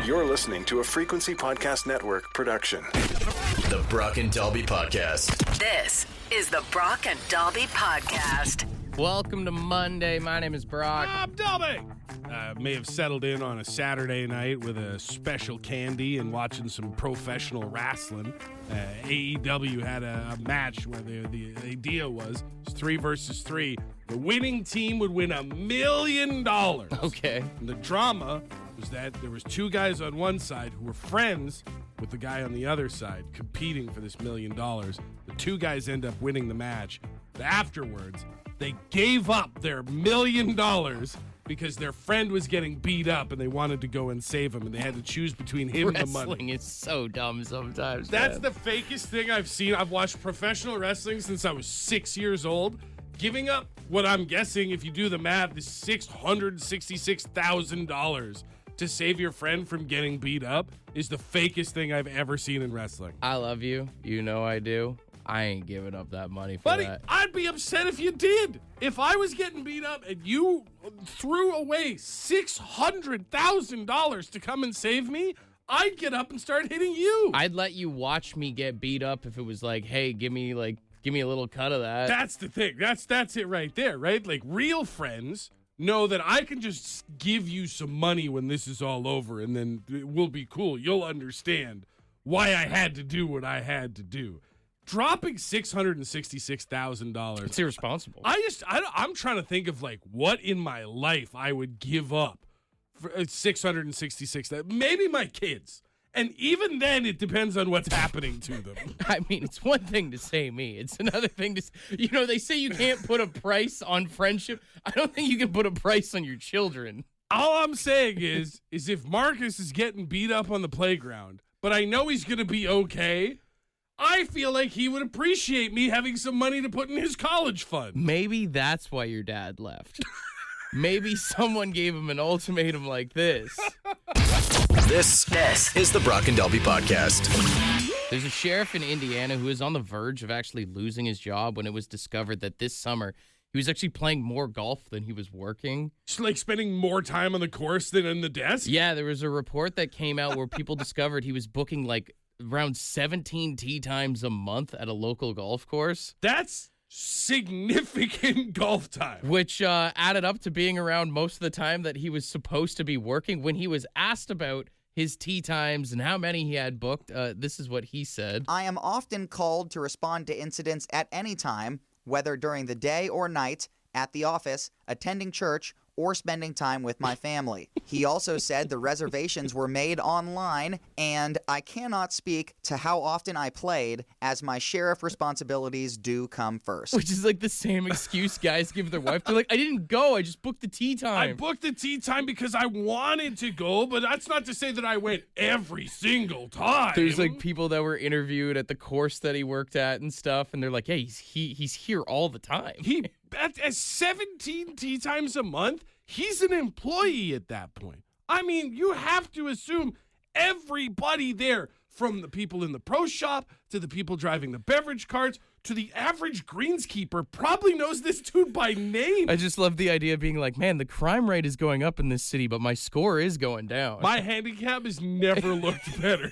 You're listening to a Frequency Podcast Network production. The Brock and Dalby Podcast. This is the Brock and Dalby Podcast. Welcome to Monday. My name is Brock. I'm Dalby. May have settled in on a Saturday night with a special candy and watching some professional wrestling. AEW had a match where the idea was 3 versus 3. The winning team would win $1 million. Okay. And the drama was that there was 2 guys on one side who were friends with the guy on the other side competing for this $1 million. The 2 guys end up winning the match. But afterwards, they gave up their $1 million because their friend was getting beat up and they wanted to go and save him, and they had to choose between him and the money. Wrestling is so dumb sometimes. That's the fakest thing I've seen. I've watched professional wrestling since I was 6 years old. Giving up what I'm guessing, if you do the math, is $666,000 to save your friend from getting beat up is the fakest thing I've ever seen in wrestling. I love you. You know I do. I ain't giving up that money for Buddy, that. I'd be upset if you did. If I was getting beat up and you threw away $600,000 to come and save me, I'd get up and start hitting you. I'd let you watch me get beat up if it was like, hey, give me a little cut of that. That's the thing. That's it right there, right? Like, real friends know that I can just give you some money when this is all over, and then it will be cool. You'll understand why I had to do what I had to do. Dropping $666,000. It's irresponsible. I'm trying to think of like what in my life I would give up for $666,000. Maybe my kids. And even then, it depends on what's happening to them. I mean, it's one thing to say me. It's another thing to, they say you can't put a price on friendship. I don't think you can put a price on your children. All I'm saying is if Marcus is getting beat up on the playground, but I know he's going to be okay, I feel like he would appreciate me having some money to put in his college fund. Maybe that's why your dad left. Maybe someone gave him an ultimatum like this. This is the Brock and Dalby Podcast. There's a sheriff in Indiana who is on the verge of actually losing his job when it was discovered that this summer he was actually playing more golf than he was working. Just like spending more time on the course than in the desk? Yeah, there was a report that came out where people discovered he was booking like around 17 tee times a month at a local golf course. That's significant golf time. Which added up to being around most of the time that he was supposed to be working. When he was asked about his tee times and how many he had booked, this is what he said. I am often called to respond to incidents at any time, whether during the day or night, at the office, attending church, or spending time with my family. He also said the reservations were made online, and I cannot speak to how often I played, as my sheriff responsibilities do come first. Which is like the same excuse guys give their wife. They're like, I didn't go, I just booked the tee time. I booked the tee time because I wanted to go, but that's not to say that I went every single time. There's like people that were interviewed at the course that he worked at and stuff, and they're like, yeah, he's here all the time. At 17 tee times a month, he's an employee at that point. I mean, you have to assume everybody there, from the people in the pro shop to the people driving the beverage carts to the average greenskeeper, probably knows this dude by name. I just love the idea of being like, man, the crime rate is going up in this city, but my score is going down. My handicap has never looked better.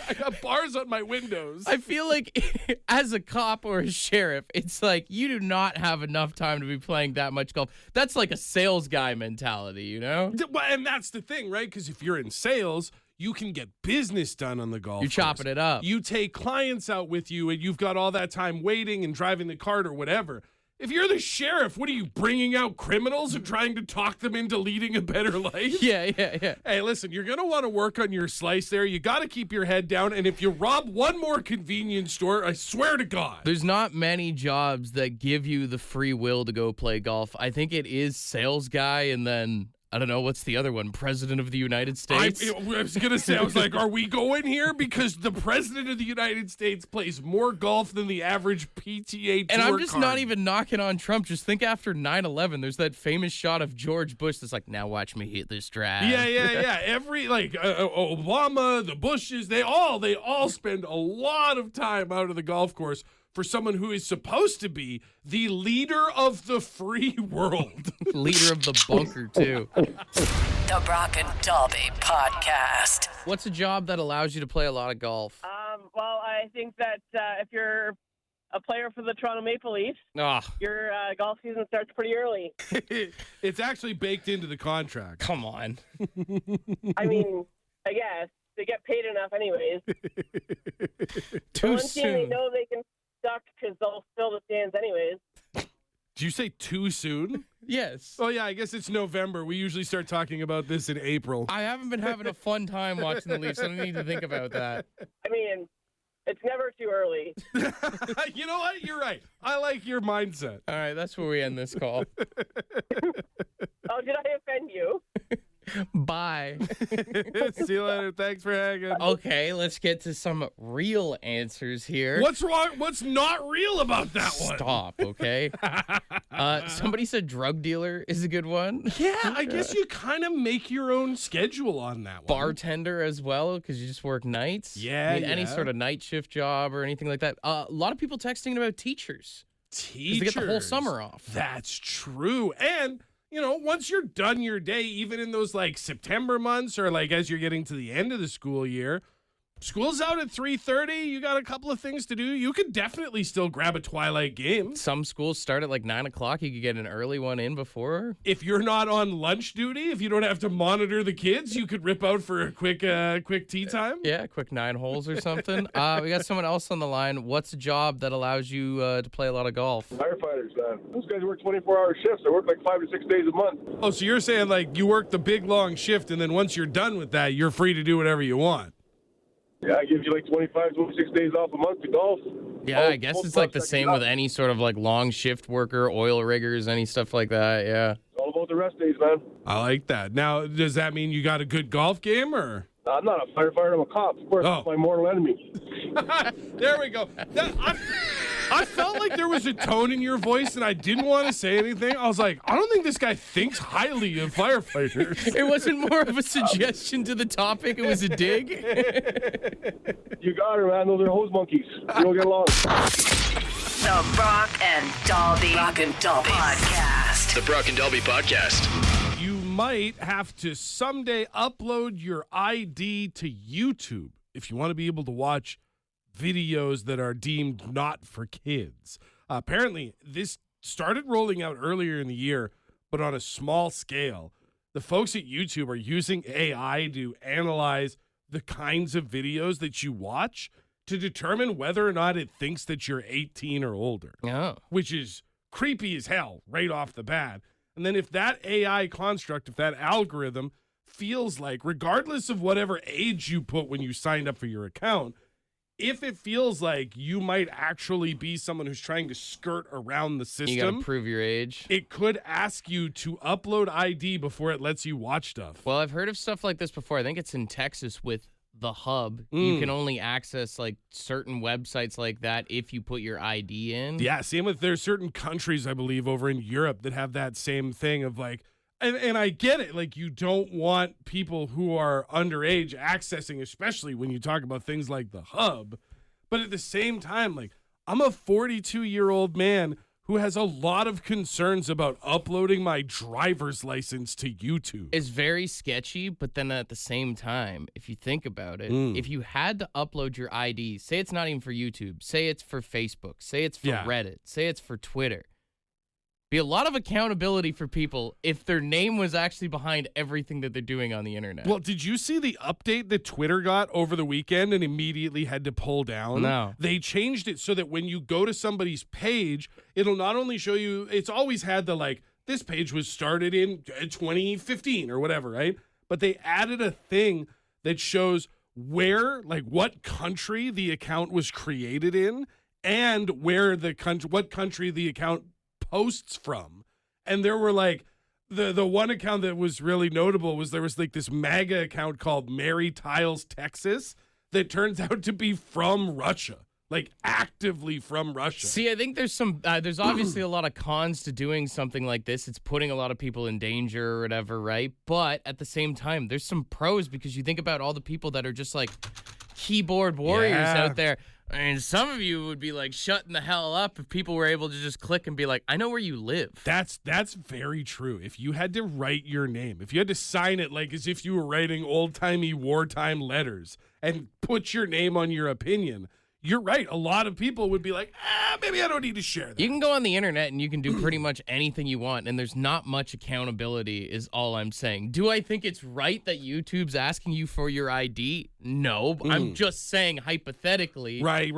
I got bars on my windows. I feel like as a cop or a sheriff, it's like you do not have enough time to be playing that much golf. That's like a sales guy mentality, you know? And that's the thing, right? Because if you're in sales, you can get business done on the golf course. You're chopping it up. You take clients out with you, and you've got all that time waiting and driving the cart or whatever. If you're the sheriff, what are you, bringing out criminals and trying to talk them into leading a better life? Yeah. Hey, listen, you're going to want to work on your slice there. You got to keep your head down. And if you rob one more convenience store, I swear to God. There's not many jobs that give you the free will to go play golf. I think it is sales guy, and then I don't know, what's the other one? President of the United States? I was going to say, I was like, are we going here? Because the President of the United States plays more golf than the average PTA tour And I'm just card. not even knocking on Trump. Just think after 9/11, there's that famous shot of George Bush that's like, now watch me hit this drive. Yeah. Every, Obama, the Bushes, they all spend a lot of time out of the golf course for someone who is supposed to be the leader of the free world. Leader of the bunker, too. The Brock and Dalby Podcast. What's a job that allows you to play a lot of golf? Well, I think that if you're a player for the Toronto Maple Leafs, your golf season starts pretty early. It's actually baked into the contract. Come on. I mean, I guess they get paid enough anyways. Too One team they soon. know they can suck because they'll fill the stands anyways. Did you say too soon? Yes. Oh, yeah, I guess it's November. We usually start talking about this in April. I haven't been having a fun time watching the Leafs. I don't need to think about that. I mean, it's never too early. You know what? You're right. I like your mindset. All right, that's where we end this call. Oh, did I offend you? Bye. See you later. Thanks for hanging. Okay, let's get to some real answers here. What's wrong? What's not real about that one? Stop, okay? Somebody said drug dealer is a good one. Yeah, I guess you kind of make your own schedule on that one. Bartender as well, because you just work nights. Yeah, I mean, any yeah. sort of night shift job or anything like that. A lot of people texting about teachers. 'Cause Teachers. they get the whole summer off. That's true. And, you know, once you're done your day, even in those like September months or like as you're getting to the end of the school year, school's out at 3:30. You got a couple of things to do. You could definitely still grab a twilight game. Some schools start at like 9 o'clock. You could get an early one in before. If you're not on lunch duty, if you don't have to monitor the kids, you could rip out for a quick tea time. Yeah, quick 9 holes or something. We got someone else on the line. What's a job that allows you to play a lot of golf? Firefighters, man. Those guys work 24-hour shifts. They work like 5 to 6 days a month. Oh, so you're saying like you work the big long shift and then once you're done with that, you're free to do whatever you want. Yeah, it gives you like 25, 26 days off a month to golf. Yeah, I guess it's like the same with any sort of like long shift worker, oil riggers, any stuff like that. Yeah. It's all about the rest days, man. I like that. Now, does that mean you got a good golf game or? I'm not a firefighter. I'm a cop. Of course, Oh. that's my mortal enemy. There we go. I felt like there was a tone in your voice and I didn't want to say anything. I was like, I don't think this guy thinks highly of firefighters. It wasn't more of a suggestion to the topic. It was a dig. You got her, man. Those are hose monkeys. You don't get along. The Brock and Dalby Podcast. The Brock and Dalby Podcast. You might have to someday upload your ID to YouTube if you want to be able to watch videos that are deemed not for kids. Apparently, this started rolling out earlier in the year, but on a small scale. The folks at YouTube are using AI to analyze the kinds of videos that you watch to determine whether or not it thinks that you're 18 or older, Oh. which is creepy as hell right off the bat. And then if that AI construct, if that algorithm feels like, regardless of whatever age you put when you signed up for your account, if it feels like you might actually be someone who's trying to skirt around the system, You got to prove your age. it could ask you to upload ID before it lets you watch stuff. Well, I've heard of stuff like this before. I think it's in Texas with the Hub. You can only access like certain websites like that if you put your ID in. Yeah, same with there's certain countries, I believe, over in Europe that have that same thing of like, and I get it, like you don't want people who are underage accessing, especially when you talk about things like the Hub. But at the same time, like I'm a 42-year-old man who has a lot of concerns about uploading my driver's license to YouTube. It's very sketchy, but then at the same time, if you think about it, if you had to upload your ID, say it's not even for YouTube, say it's for Facebook, say it's for Yeah. Reddit, say it's for Twitter, be a lot of accountability for people if their name was actually behind everything that they're doing on the internet. Well, did you see the update that Twitter got over the weekend and immediately had to pull down? No. They changed it so that when you go to somebody's page, it'll not only show you, it's always had the like, this page was started in 2015 or whatever, right? But they added a thing that shows where, like what country the account was created in and where the country, what country the account posts from. And there were like the one account that was really notable was there was like this MAGA account called Mary Tiles Texas that turns out to be from Russia, like actively from Russia. See, I think there's there's obviously a lot of cons to doing something like this. It's putting a lot of people in danger or whatever, right? But at the same time, there's some pros because you think about all the people that are just like keyboard warriors Yeah. out there. I mean, some of you would be like shutting the hell up if people were able to just click and be like, I know where you live. That's very true. If you had to write your name, if you had to sign it like as if you were writing old-timey wartime letters and put your name on your opinion, you're right. A lot of people would be like, maybe I don't need to share that. You can go on the internet and you can do pretty much anything you want, and there's not much accountability is all I'm saying. Do I think it's right that YouTube's asking you for your ID? No. I'm just saying hypothetically. Right.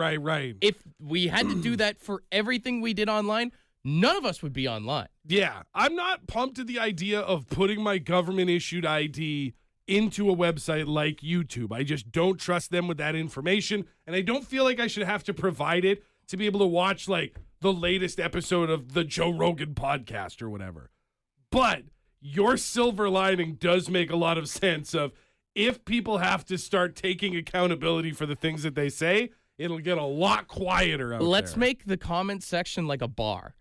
If we had to do that for everything we did online, none of us would be online. Yeah. I'm not pumped at the idea of putting my government-issued ID into a website like YouTube. I just don't trust them with that information, and I don't feel like I should have to provide it to be able to watch like the latest episode of the Joe Rogan podcast or whatever. But your silver lining does make a lot of sense of if people have to start taking accountability for the things that they say, it'll get a lot quieter out Let's there. make the comment section like a bar.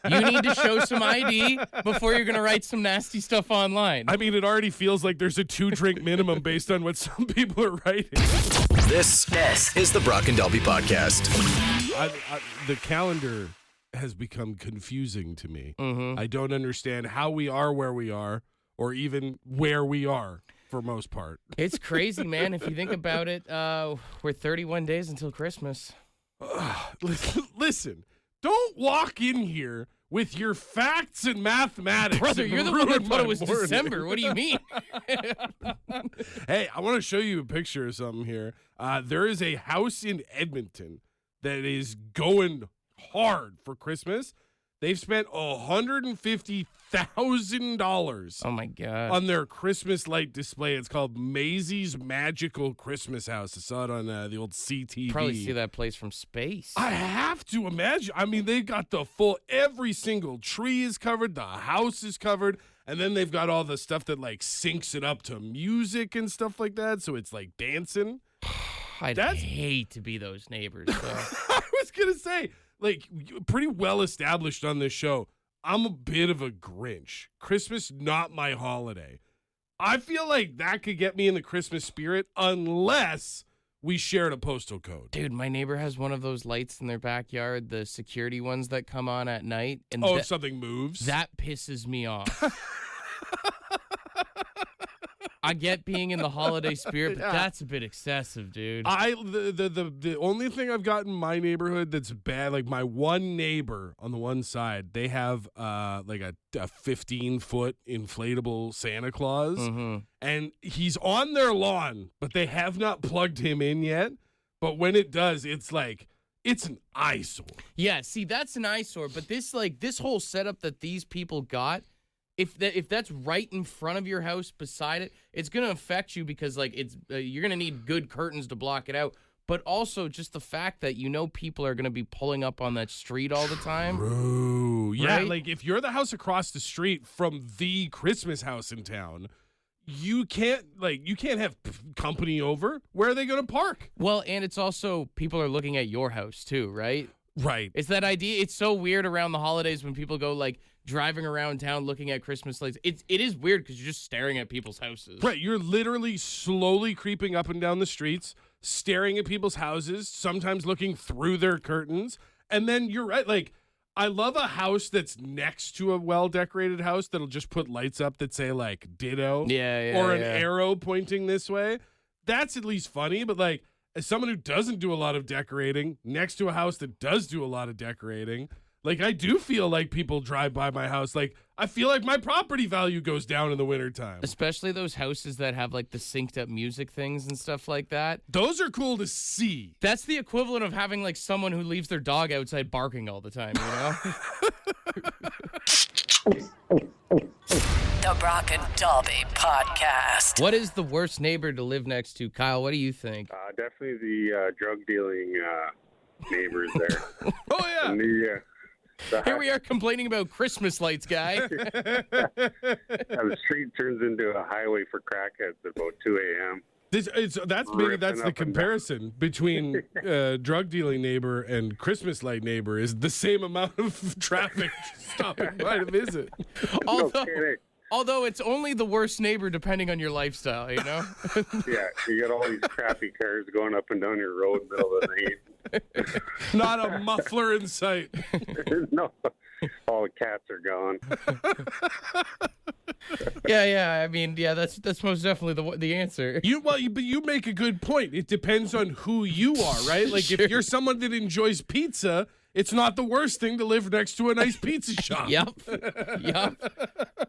You need to show some ID before you're going to write some nasty stuff online. I mean, it already feels like there's a 2-drink minimum based on what some people are writing. This is the Brock and Dalby Podcast. The calendar has become confusing to me. I don't understand how we are where we are, or even where we are for most part. It's crazy, man. If you think about it, we're 31 days until Christmas. Listen, don't walk in here with your facts and mathematics. Brother, and you're the one that ruin thought my it was morning. December. What do you mean? Hey, I want to show you a picture of something here. There is a house in Edmonton that is going hard for Christmas. They've spent $150,000 Oh, my God. on their Christmas light display. It's called Maisie's Magical Christmas House. I saw it on the old CTV. Probably see that place from space. I have to imagine. I mean, they've got the full, every single tree is covered, the house is covered, and then they've got all the stuff that like syncs it up to music and stuff like that. So it's like dancing. I'd hate to be those neighbors. So. I was going to say, like, pretty well established on this show, I'm a bit of a Grinch. Christmas, not my holiday. I feel like that could get me in the Christmas spirit unless we shared a postal code. Dude, my neighbor has one of those lights in their backyard, the security ones that come on at night. And if something moves? That pisses me off. I get being in the holiday spirit, but that's a bit excessive, dude. The only thing I've got in my neighborhood that's bad, like my one neighbor on the one side, they have like a 15-foot inflatable Santa Claus, and he's on their lawn, but they have not plugged him in yet. But when it does, it's like it's an eyesore. Yeah, see, that's an eyesore. But this whole setup that these people got. If that's right in front of your house beside it, it's going to affect you because like you're going to need good curtains to block it out. But also just the fact that people are going to be pulling up on that street all the time. True. Right? Yeah, like if you're the house across the street from the Christmas house in town, you can't have company over. Where are they going to park? Well, and it's also people are looking at your house too, right? Right. It's that idea. It's so weird around the holidays when people go like driving around town looking at Christmas lights. It is weird because you're just staring at people's houses. Right. You're literally slowly creeping up and down the streets, staring at people's houses, sometimes looking through their curtains. And then you're right. Like, I love a house that's next to a well-decorated house that'll just put lights up that say like ditto or an arrow pointing this way. That's at least funny. But like, as someone who doesn't do a lot of decorating next to a house that does do a lot of decorating, like, I do feel like people drive by my house. Like, I feel like my property value goes down in the wintertime. Especially those houses that have, like, the synced up music things and stuff like that. Those are cool to see. That's the equivalent of having, like, someone who leaves their dog outside barking all the time, The Brock and Dalby Podcast. What is the worst neighbor to live next to? Kyle, what do you think? Definitely the drug dealing neighbors there. Oh, yeah. And Here we are complaining about Christmas lights, guy. the street turns into a highway for crackheads at about 2 a.m. That's the comparison between drug dealing neighbor and Christmas light neighbor is the same amount of traffic stopping by to visit. Although, No kidding. Although it's only the worst neighbor depending on your lifestyle, you know? Yeah, you got all these crappy cars going up and down your road middle of the night. Not a muffler in sight. No, all the cats are gone. Yeah. I mean, yeah, that's most definitely the answer. But you make a good point. It depends on who you are, right? Like Sure. if you're someone that enjoys pizza, it's not the worst thing to live next to a nice pizza shop. Yep.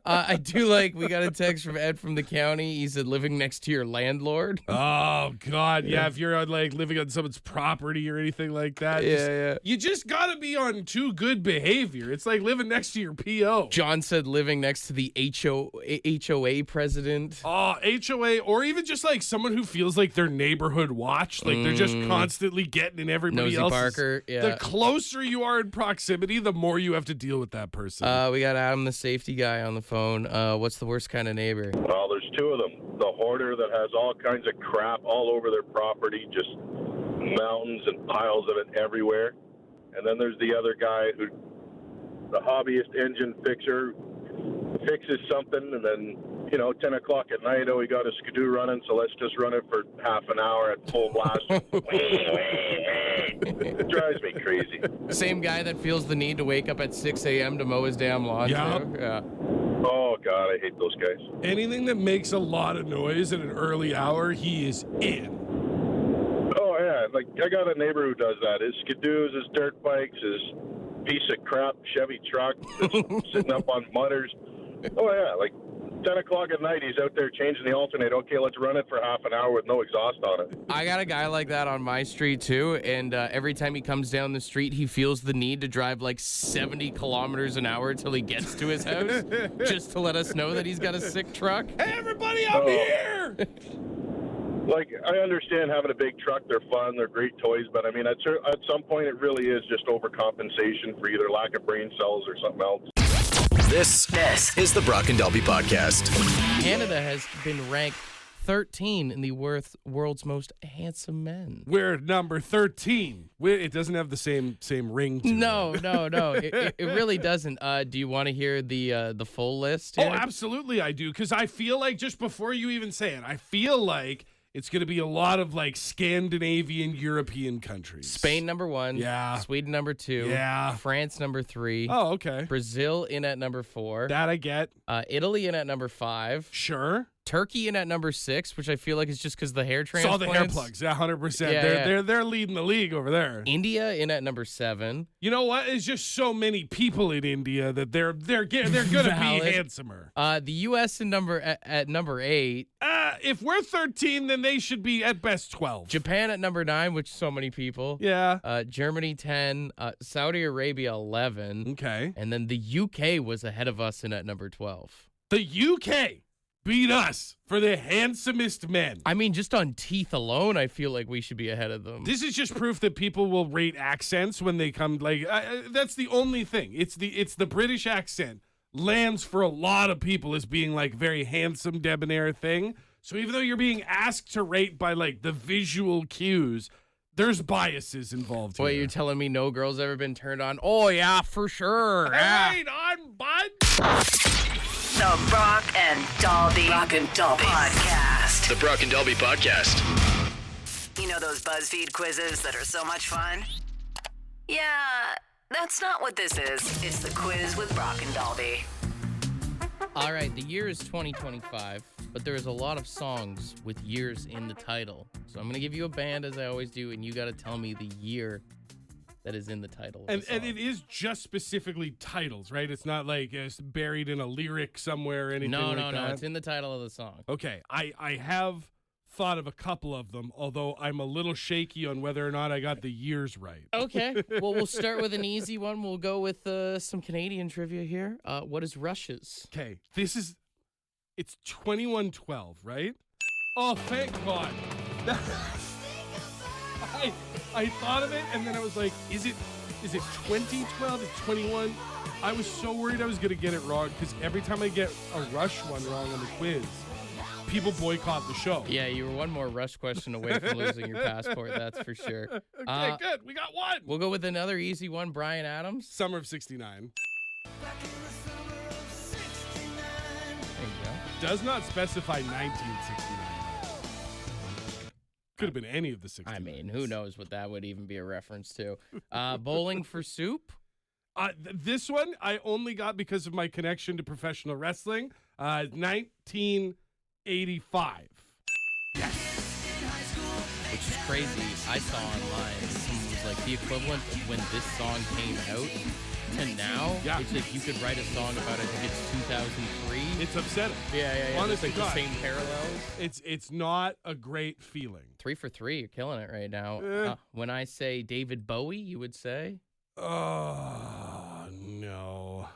I do like, we got a text from Ed from the county. He said, living next to your landlord. Oh, God. Yeah, if you're like living on someone's property or anything like that. Yeah. You just got to be on too good behavior. It's like living next to your PO. John said living next to the HOA president. Oh, HOA, or even just like someone who feels like their neighborhood watch. Like they're just constantly getting in everybody Nosy else's. Parker, yeah. The closer you are in proximity, the more you have to deal with that person. We got Adam, the safety guy, on the phone. What's the worst kind of neighbor? Well, there's two of them. The hoarder that has all kinds of crap all over their property, just mountains and piles of it everywhere. And then there's the other guy who, the hobbyist engine fixer, fixes something and then, 10 o'clock at night, we got a skidoo running, so let's just run it for half an hour at full blast. It drives me crazy. Same guy that feels the need to wake up at 6 a.m. to mow his damn lawn. Yep. Too? Yeah. Oh, God, I hate those guys. Anything that makes a lot of noise at an early hour, he is in. Oh, yeah, like I got a neighbor who does that. His skidoos, his dirt bikes, his piece of crap Chevy truck that's sitting up on mutters. Oh, yeah, like 10 o'clock at night, he's out there changing the alternator. Okay, let's run it for half an hour with no exhaust on it. I got a guy like that on my street, too, and every time he comes down the street, he feels the need to drive like 70 kilometers an hour till he gets to his house, just to let us know that he's got a sick truck. Hey, everybody, I'm here! Like, I understand having a big truck. They're fun. They're great toys. But, I mean, at some point, it really is just overcompensation for either lack of brain cells or something else. This is the Brock and Dalby Podcast. Canada has been ranked 13 in the world's most handsome men. We're number 13. It doesn't have the same ring to it. No. It really doesn't. Do you want to hear the full list here? Oh, absolutely I do, because I feel like, just before you even say it, I feel like it's going to be a lot of like Scandinavian, European countries. Spain number 1. Yeah. Sweden number 2. Yeah. France number 3. Oh, okay. Brazil in at number 4. That I get. Italy in at number 5. Sure. Turkey in at number 6, which I feel like is just because the hair transplants. Saw the hair plugs. Yeah, 100%. Yeah, They're leading the league over there. India in at number 7. You know what? It's just so many people in India that they're going to be handsomer. The U.S. in at number 8. If we're 13, then they should be at best 12. Japan at number 9, which so many people. Yeah. Germany 10. Saudi Arabia 11. Okay. And then the UK was ahead of us in at number 12. The UK beat us for the handsomest men. I mean, just on teeth alone, I feel like we should be ahead of them. This is just proof that people will rate accents when they come. Like that's the only thing. It's the British accent lands for a lot of people as being like very handsome, debonair thing. So even though you're being asked to rate by like the visual cues, there's biases involved here. Wait, you're telling me no girl's ever been turned on? Oh yeah, for sure. Right on, bud. The Brock and Dalby Podcast. The Brock and Dalby Podcast. You know those BuzzFeed quizzes that are so much fun? Yeah, that's not what this is. It's the quiz with Brock and Dalby. All right, the year is 2025, but there is a lot of songs with years in the title. So I'm going to give you a band, as I always do, and you got to tell me the year that is in the title. And it is just specifically titles, right? It's not like it's buried in a lyric somewhere or anything like that. No. It's in the title of the song. Okay, I have thought of a couple of them, although I'm a little shaky on whether or not I got the years right. Okay, well, we'll start with an easy one. We'll go with some Canadian trivia here. What is Rush's? Okay, it's 2112, right? Oh, thank God. I thought of it, and then I was like, is it 2012? It's 21? I was so worried I was going to get it wrong, because every time I get a Rush one wrong on the quiz, people boycott the show. Yeah, you were one more Rush question away from losing your passport, that's for sure. Okay, good. We got one. We'll go with another easy one, Bryan Adams. Summer of 69. does not specify 1969. Could have been any of the 60s. I mean, who knows what that would even be a reference to. Bowling for Soup? This one I only got because of my connection to professional wrestling. 1985. Yes. Which is crazy. I saw online that someone was like, the equivalent of when this song came out to now, it's like you could write a song about, I think it's 2003. It's upsetting. Yeah. Honestly, it's like the same parallels. It's not a great feeling. 3 for 3. You're killing it right now. When I say David Bowie, you would say? Oh, no.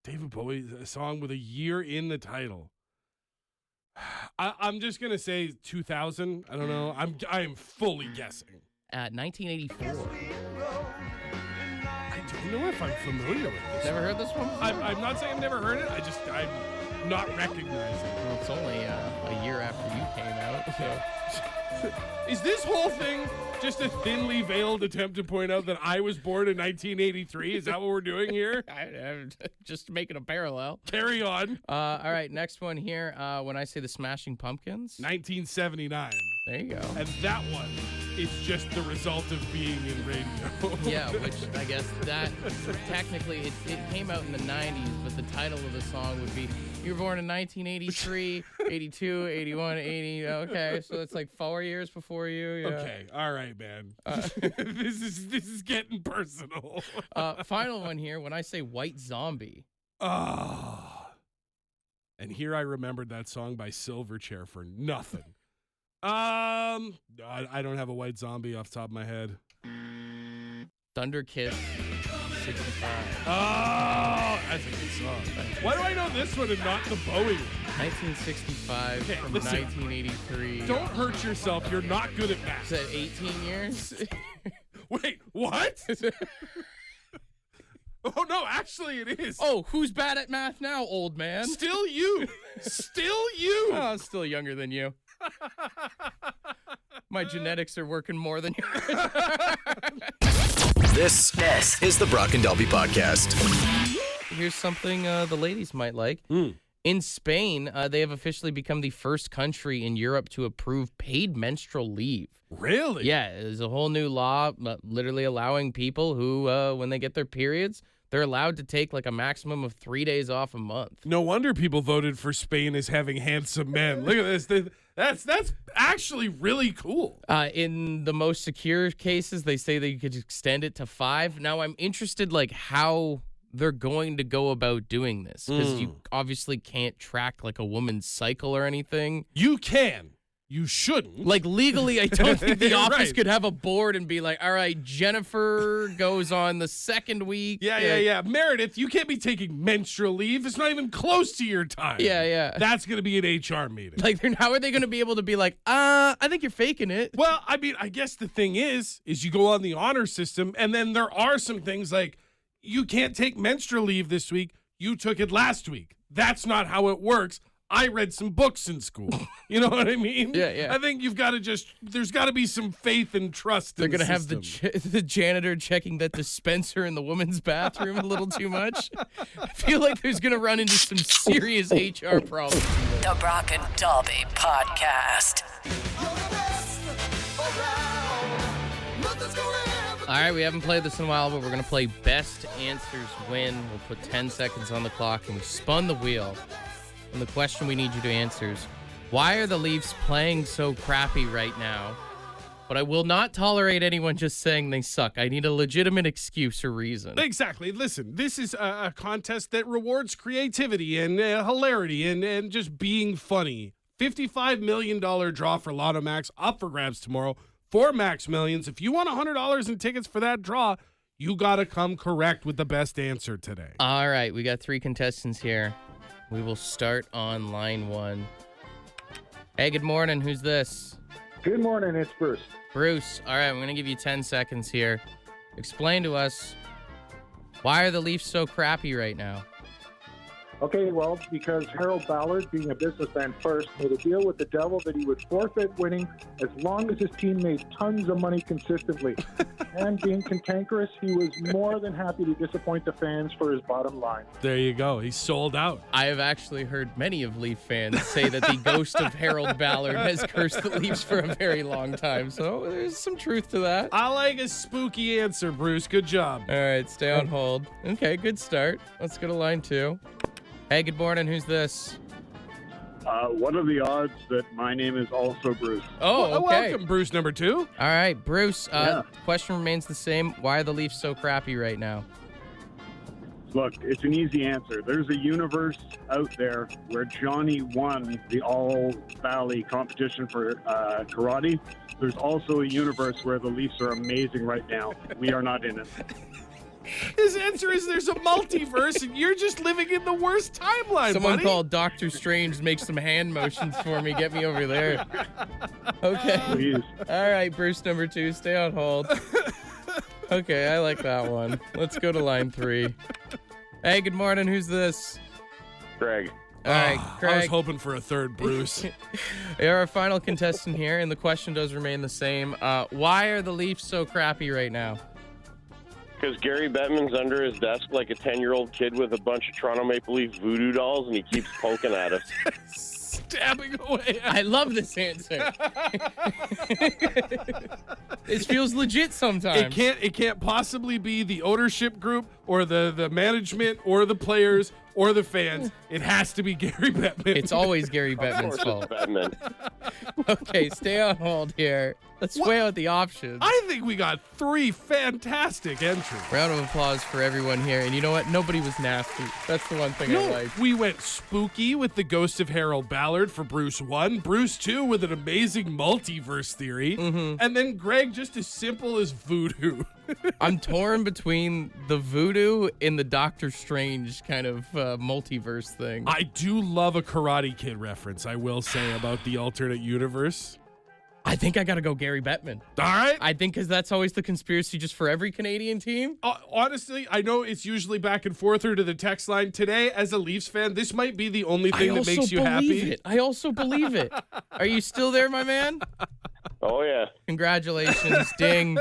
David Bowie, a song with a year in the title. I'm just going to say 2000. I don't know. I am fully guessing. 1984. I don't know if I'm familiar with this. Never heard this one before? I'm not saying I've never heard it. I'm not recognizing it. Well, it's only a year after you came out, so... Is this whole thing just a thinly veiled attempt to point out that I was born in 1983? Is that what we're doing here? I'm just making a parallel. Carry on. All right, next one here. When I say the Smashing Pumpkins. 1979. There you go. And that one is just the result of being in radio. Yeah, which I guess that technically it came out in the 90s, but the title of the song would be, you were born in 1983, 82, 81, 80. Okay, so it's like 4 years before you. Yeah. Okay, all right, man. This is getting personal. Final one here. When I say White Zombie. And here I remembered that song by Silverchair for nothing. I don't have a White Zombie off the top of my head. Thunder Kiss 65. Oh, that's a good song. Why do I know this one and not the Bowie one? 1965 from 1983. Don't hurt yourself. You're not good at math. Is that 18 years? Wait, what? Oh, no, actually it is. Oh, who's bad at math now, old man? Still you. Still you. Oh, I'm still younger than you. My genetics are working more than yours. This is the Brock and Dalby Podcast. Here's something the ladies might like. In Spain, they have officially become the first country in Europe to approve paid menstrual leave. Really? Yeah, there's a whole new law literally allowing people who, when they get their periods, they're allowed to take like a maximum of 3 days off a month. No wonder people voted for Spain as having handsome men. Look at this. That's actually really cool. In the most secure cases, they say that you could extend it to 5. Now, I'm interested like how they're going to go about doing this, because you obviously can't track like a woman's cycle or anything. You can. You shouldn't. Like legally, I don't think the office Right. could have a board and be like, all right, Jennifer goes on the second week. Yeah. Meredith, you can't be taking menstrual leave. It's not even close to your time. Yeah. That's going to be an HR meeting. Like, how are they going to be able to be like, I think you're faking it? Well, I mean, I guess the thing is you go on the honor system, and then there are some things like, you can't take menstrual leave this week. You took it last week. That's not how it works. I read some books in school. You know what I mean? Yeah. I think you've got to there's got to be some faith and trust. They're going to have the janitor checking that dispenser in the women's bathroom a little too much. I feel like there's going to run into some serious HR problems. The Brock and Dalby Podcast. All right, we haven't played this in a while, but we're going to play Best Answers Win. We'll put 10 seconds on the clock, and we spun the wheel. And the question we need you to answer is, why are the Leafs playing so crappy right now? But I will not tolerate anyone just saying they suck. I need a legitimate excuse or reason. Exactly. Listen, this is a contest that rewards creativity and hilarity and just being funny. $55 million draw for Lotto Max up for grabs tomorrow. 4 Max Millions. If you want $100 in tickets for that draw, you got to come correct with the best answer today. All right, we got 3 contestants here. We will start on line 1. Hey, good morning. Who's this? Good morning. It's Bruce. Bruce. All right, I'm going to give you 10 seconds here. Explain to us, why are the Leafs so crappy right now? Okay, well, because Harold Ballard, being a businessman first, made a deal with the devil that he would forfeit winning as long as his team made tons of money consistently. And being cantankerous, he was more than happy to disappoint the fans for his bottom line. There you go. He's sold out. I have actually heard many of Leaf fans say that the ghost of Harold Ballard has cursed the Leafs for a very long time. So there's some truth to that. I like a spooky answer, Bruce. Good job. All right, stay on hold. Okay, good start. Let's go to line 2. Hey, good morning. Who's this? What are the odds that my name is also Bruce? Oh, okay. Welcome, Bruce number 2. All right, Bruce. Question remains the same. Why are the Leafs so crappy right now? Look, it's an easy answer. There's a universe out there where Johnny won the All-Valley competition for karate. There's also a universe where the Leafs are amazing right now. We are not in it. His answer is there's a multiverse, and you're just living in the worst timeline, Someone buddy. called Doctor Strange, make some hand motions for me. Get me over there. Okay. Please. All right, Bruce number 2, stay on hold. Okay, I like that one. Let's go to line 3. Hey, good morning. Who's this? Greg. All right, Craig. I was hoping for a third Bruce. You're our final contestant here, and the question does remain the same. Why are the Leafs so crappy right now? Because Gary Bettman's under his desk like a 10-year-old kid with a bunch of Toronto Maple Leaf voodoo dolls, and he keeps poking at us. Stabbing away. I love this answer. This feels legit sometimes. It can't possibly be the ownership group or the management or the players or the fans. It has to be Gary Bettman. It's always Gary Bettman's fault. Bettman. Okay, stay on hold here. Let's weigh out the options. I think we got 3 fantastic entries. Round of applause for everyone here. And you know what? Nobody was nasty. That's the one thing I like. We went spooky with the ghost of Harold Ballard for Bruce 1, Bruce 2 with an amazing multiverse theory, and then Greg just as simple as voodoo. I'm torn between the voodoo and the Doctor Strange kind of multiverse thing. I do love a Karate Kid reference, I will say, about the alternate universe. I think I got to go Gary Bettman. All right. I think because that's always the conspiracy just for every Canadian team. Honestly, I know it's usually back and forth or to the text line. Today, as a Leafs fan, this might be the only thing that makes you happy. I also believe it. Are you still there, my man? Oh, yeah. Congratulations. Ding.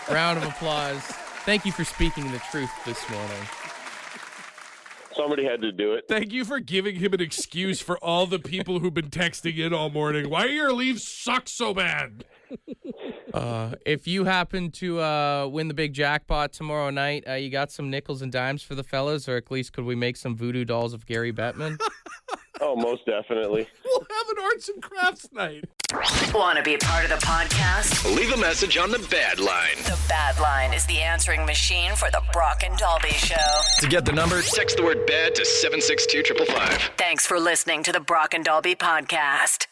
Round of applause. Thank you for speaking the truth this morning. Somebody had to do it. Thank you for giving him an excuse for all the people who've been texting in all morning. Why do your Leafs suck so bad? If you happen to win the big jackpot tomorrow night, you got some nickels and dimes for the fellas, or at least could we make some voodoo dolls of Gary Bettman? Oh, most definitely. We'll have an arts and crafts night. Want to be a part of the podcast? Leave a message on the Bad Line. The Bad Line is the answering machine for the Brock and Dalby Show. To get the number, text the word BAD to 762-555. Thanks for listening to the Brock and Dalby podcast.